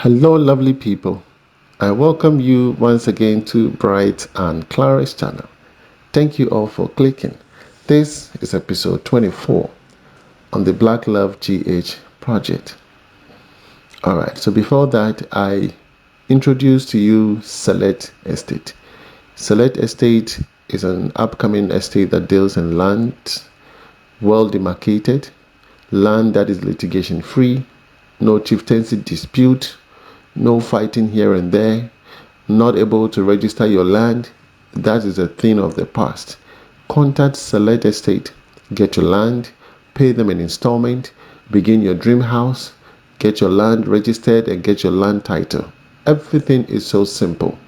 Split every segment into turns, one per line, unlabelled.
Hello, lovely people. I welcome you once again to Bright and Clara's channel. Thank you all for clicking. This is episode 24 on the Black Love GH project. Alright, so before that, I introduced to you Select Estate. Select Estate is an upcoming estate that deals in land well demarcated, land that is litigation free, no chieftaincy dispute, no fighting here and there, not able to register your land. That is a thing of the past. Contact Select Estate, get your land, pay them an installment, begin your dream house, get your land registered and get your land title. Everything is so simple.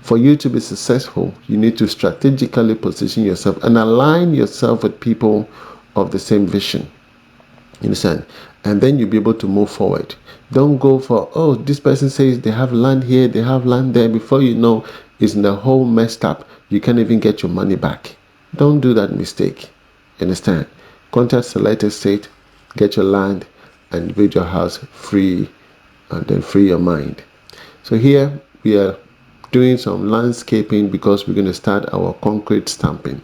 For you to be successful, you need to strategically position yourself and align yourself with people of the same vision. You understand? And then you'll be able to move forward. Don't go for, oh, this person says they have land here, they have land there. Before you know, it's in the whole messed up. You can't even get your money back. Don't do that mistake. You understand? Contact Select Estate, get your land, and build your house free, and then free your mind. So here we are doing some landscaping because we're going to start our concrete stamping.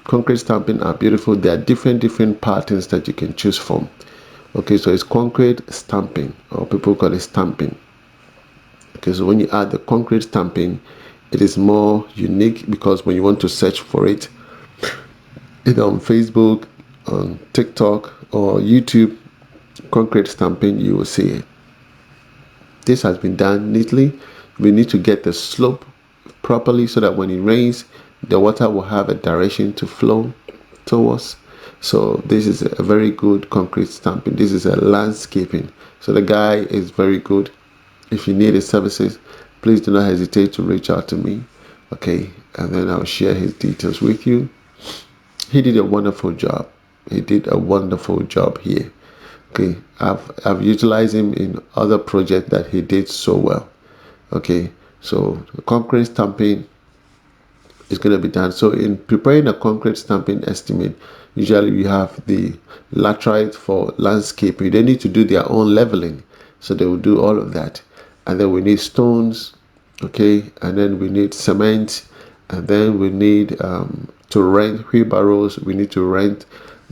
Concrete stamping are beautiful. There are different patterns that you can choose from. Okay, so it's concrete stamping, or people call it stamping. Okay, so when you add the concrete stamping, it is more unique because when you want to search for it, either on Facebook, on TikTok, or YouTube, concrete stamping, you will see it. This has been done neatly. We need to get the slope properly so that when it rains, the water will have a direction to flow towards. So this is a very good concrete stamping. This is a landscaping. So the guy is very good. If you need his services, please do not hesitate to reach out to me. Okay, and then I'll share his details with you. He did a wonderful job. He did a wonderful job here. Okay, I've utilized him in other projects that he did so well. Okay, so the concrete stamping is going to be done. So in preparing a concrete stamping estimate, usually we have the laterite for landscaping. They need to do their own leveling, so they will do all of that. And then we need stones, okay, and then we need cement, and then we need to rent wheelbarrows. We need to rent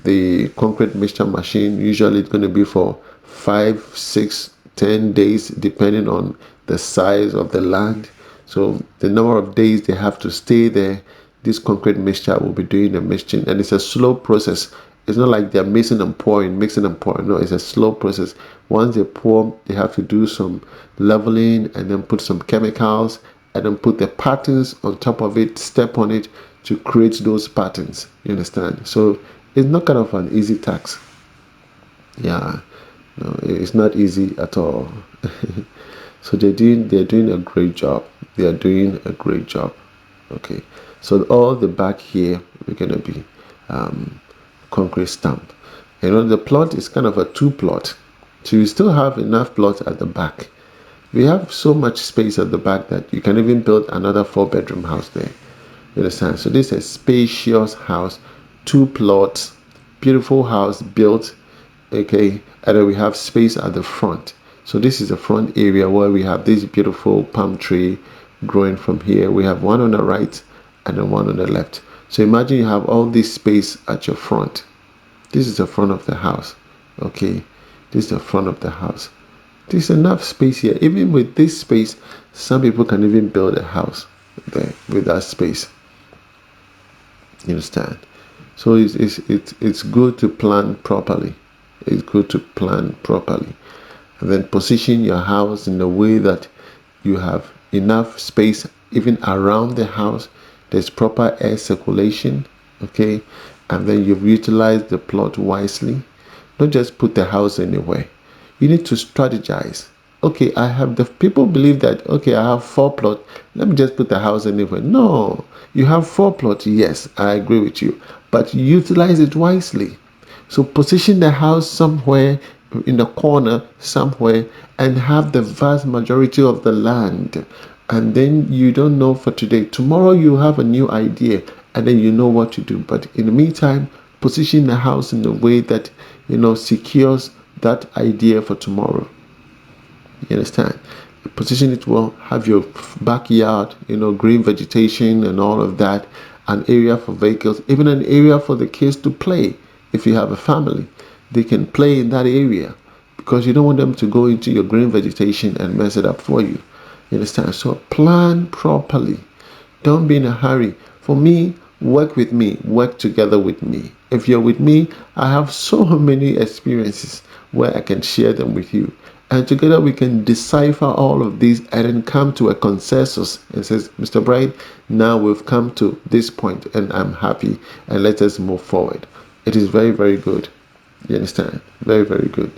the concrete mixture machine. Usually it's going to be for 5, 6, 10 days depending on the size of the land. So the number of days they have to stay there, this concrete mixture will be doing the mixing, and it's a slow process. It's not like they're mixing and pouring. No, it's a slow process. Once they pour, they have to do some leveling and then put some chemicals and then put the patterns on top of it, step on it to create those patterns. You understand? So it's not kind of an easy task. Yeah, no, it's not easy at all. So they're doing a great job. They are doing a great job. Okay, so all the back here we're gonna be concrete stamp. You know, the plot is kind of a two plot, so you still have enough plot at the back. We have so much space at the back that you can even build another 4-bedroom house there. You understand? So this is a spacious house, 2 plots, beautiful house built. Okay, and then we have space at the front. So this is the front area where we have this beautiful palm tree growing from here. We have one on the right and then one on the left. So imagine you have all this space at your front. This is the front of the house. Okay, this is the front of the house. There's enough space here. Even with this space, some people can even build a house there with that space. You understand? So it's good to plan properly. It's good to plan properly. And then position your house in a way that you have enough space even around the house. There's proper air circulation, okay? And then you've utilized the plot wisely. Don't just put the house anywhere. You need to strategize. Okay, the people believe that, okay, I have 4 plots. Let me just put the house anywhere. No, you have 4 plots. Yes, I agree with you. But utilize it wisely. So position the house somewhere in the corner somewhere and have the vast majority of the land, and then you don't know for today. Tomorrow you have a new idea and then you know what to do. But in the meantime, position the house in a way that secures that idea for tomorrow. You understand? Position it well, have your backyard, green vegetation and all of that, an area for vehicles, even an area for the kids to play. If you have a family, they can play in that area, because you don't want them to go into your green vegetation and mess it up for you. You understand? So plan properly. Don't be in a hurry. For me, work with me, work together with me. If you're with me, I have so many experiences where I can share them with you. And together we can decipher all of these and then come to a consensus and says, Mr. Bright, now we've come to this point and I'm happy, and let us move forward. It is very, very good. You understand? Very, very good.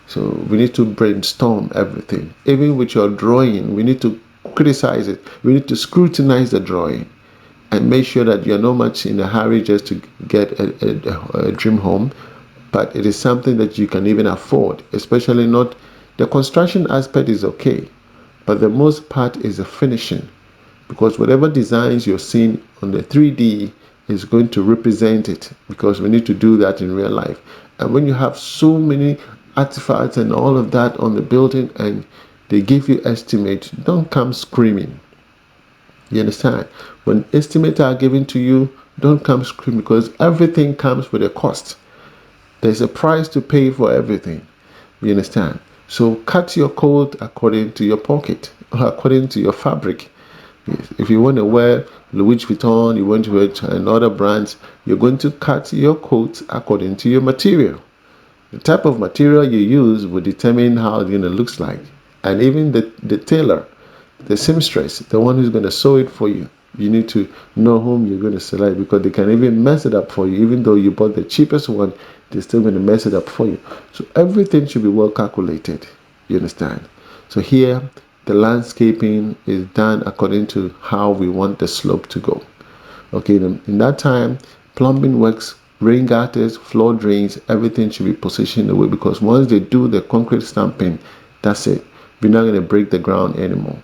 So we need to brainstorm everything. Even with your drawing, we need to criticize it. We need to scrutinize the drawing and make sure that you're not much in a hurry just to get a dream home, but it is something that you can even afford, especially not the construction aspect is okay, but the most part is the finishing, because whatever designs you're seeing on the 3D is going to represent it, because we need to do that in real life. And when you have so many artifacts and all of that on the building and they give you estimate, don't come screaming. You understand? When estimates are given to you, don't come screaming, because everything comes with a cost. There's a price to pay for everything. You understand? So cut your coat according to your pocket, or according to your fabric. If you want to wear Louis Vuitton, you want to wear and other brands, you're going to cut your coat according to your material. The type of material you use will determine how it looks like. And even the tailor, the seamstress, the one who's going to sew it for you, you need to know whom you're going to select, because they can even mess it up for you. Even though you bought the cheapest one, they're still going to mess it up for you. So everything should be well calculated. You understand? So here, the landscaping is done according to how we want the slope to go. Okay, in that time, plumbing works, rain gutters, floor drains, everything should be positioned away, because once they do the concrete stamping, that's it. We're not going to break the ground anymore.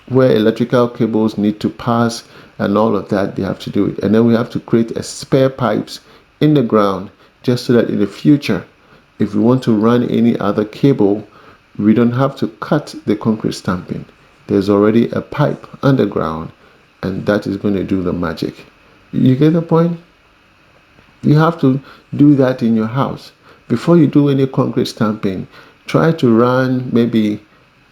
Where electrical cables need to pass and all of that, they have to do it. And then we have to create a spare pipes in the ground, just so that in the future, if we want to run any other cable, we don't have to cut the concrete stamping. There's already a pipe underground, and that is going to do the magic. You get the point? You have to do that in your house. Before you do any concrete stamping, try to run maybe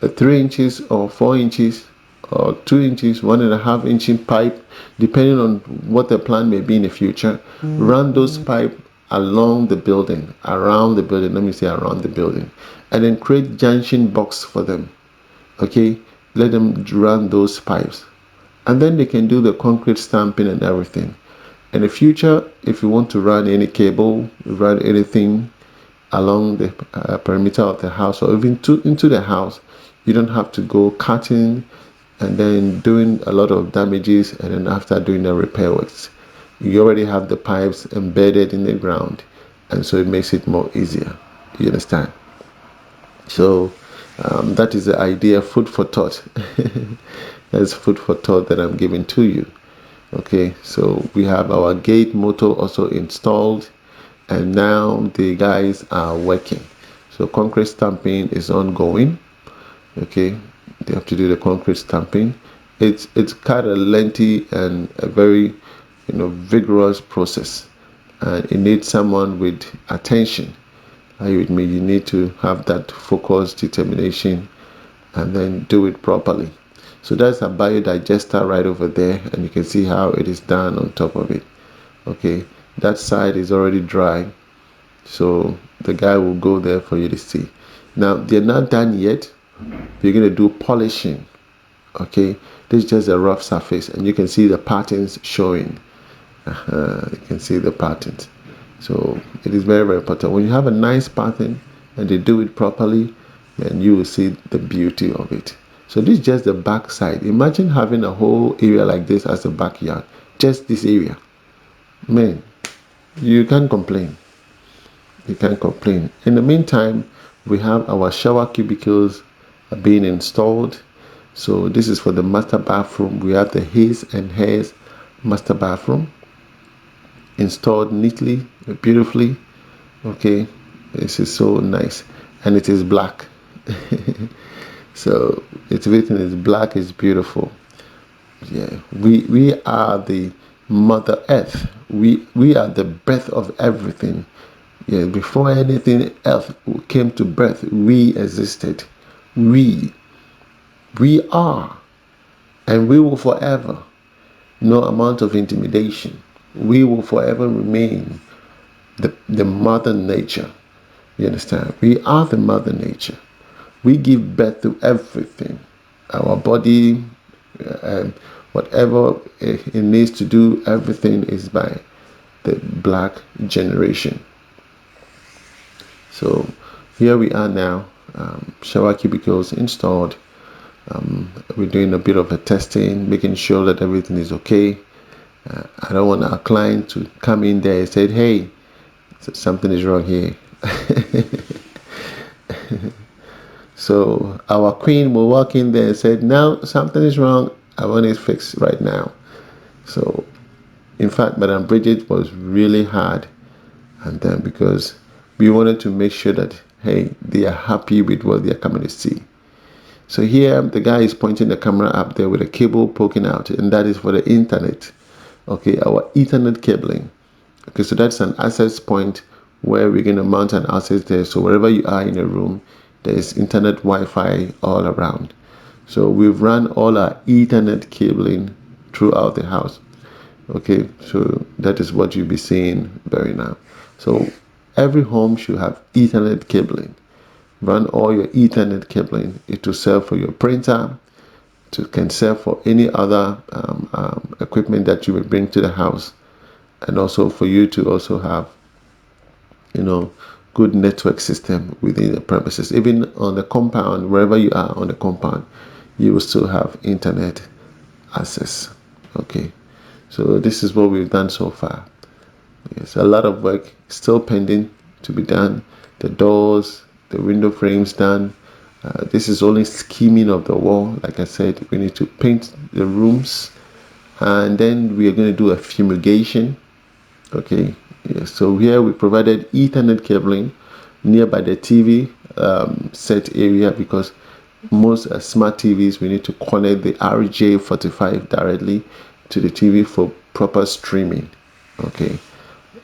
a 3 inches or 4 inches or 2 inches, 1.5 inch pipe, depending on what the plan may be in the future. Run those pipe along the building, around the building. Let me say around the building, and then create junction box for them. Okay, let them run those pipes, and then they can do the concrete stamping and everything. In the future, if you want to run any cable, run anything along the perimeter of the house, or even into the house, you don't have to go cutting and then doing a lot of damages, and then after doing the repair works, you already have the pipes embedded in the ground, and so it makes it more easier. You understand? So that is the idea, food for thought. That's food for thought that I'm giving to you. Okay, so we have our gate motor also installed, and now the guys are working. So concrete stamping is ongoing. Okay, they have to do the concrete stamping. It's kind of lengthy and a very vigorous process, and it needs someone with attention. Are you with me? You need to have that focus, determination, and then do it properly. So that's a biodigester right over there, and you can see how it is done on top of it. Okay, that side is already dry, so the guy will go there for you to see. Now they're not done yet. We're going to do polishing. Okay, this is just a rough surface, and you can see the patterns showing. You can see the patterns. So it is very, very important. When you have a nice pattern and they do it properly, then you will see the beauty of it. So this is just the back side. Imagine having a whole area like this as a backyard. Just this area. Man, you can't complain. You can't complain. In the meantime, we have our shower cubicles being installed. So this is for the master bathroom. We have the his and hers master bathroom installed neatly, beautifully. Okay, this is so nice, and it is black. So everything is black, is beautiful. Yeah, we are the Mother Earth. We are the birth of everything. Yeah, before anything else came to birth, we existed. We we are, and we will forever. No amount of intimidation. We will forever remain the mother nature. You understand? We are the mother nature. We give birth to everything. Our body, um, whatever it needs to do, everything is by the black generation. So here we are now. Shower cubicles installed. We're doing a bit of a testing, making sure that everything is okay. I don't want our client to come in there and say, "Hey, something is wrong here." So our queen will walk in there and said, "No, something is wrong. I want it fixed right now." So, in fact, Madam Bridget was really hard, and then because we wanted to make sure that hey, they are happy with what they are coming to see. So here, the guy is pointing the camera up there with a cable poking out, and that is for the internet. Okay, our Ethernet cabling. Okay, so that's an access point where we're going to mount an access there. So wherever you are in a room, there's internet Wi-Fi all around. So we've run all our Ethernet cabling throughout the house. Okay, so that is what you'll be seeing very now. So every home should have Ethernet cabling. Run all your Ethernet cabling. It will serve for your printer. It can serve for any other equipment that you will bring to the house, and also for you to also have, good network system within the premises. Even on the compound, wherever you are on the compound, you will still have internet access. Okay, so this is what we've done so far. Yes, a lot of work still pending to be done. The doors, the window frames done. This is only scheming of the wall. Like I said, we need to paint the rooms, and then we are going to do a fumigation. Okay, yeah, so here we provided Ethernet cabling nearby the TV set area, because most smart TVs, we need to connect the RJ45 directly to the TV for proper streaming. Okay,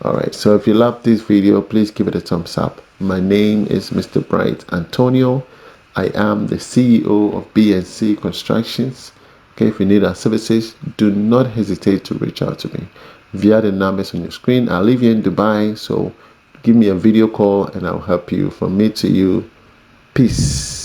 all right, so if you love this video, please give it a thumbs up. My name is Mr. Bright Antonio. I am the CEO of B&C Constructions. Okay, if you need our services, do not hesitate to reach out to me via the numbers on your screen. I live here in Dubai, so give me a video call and I'll help you. From me to you, peace.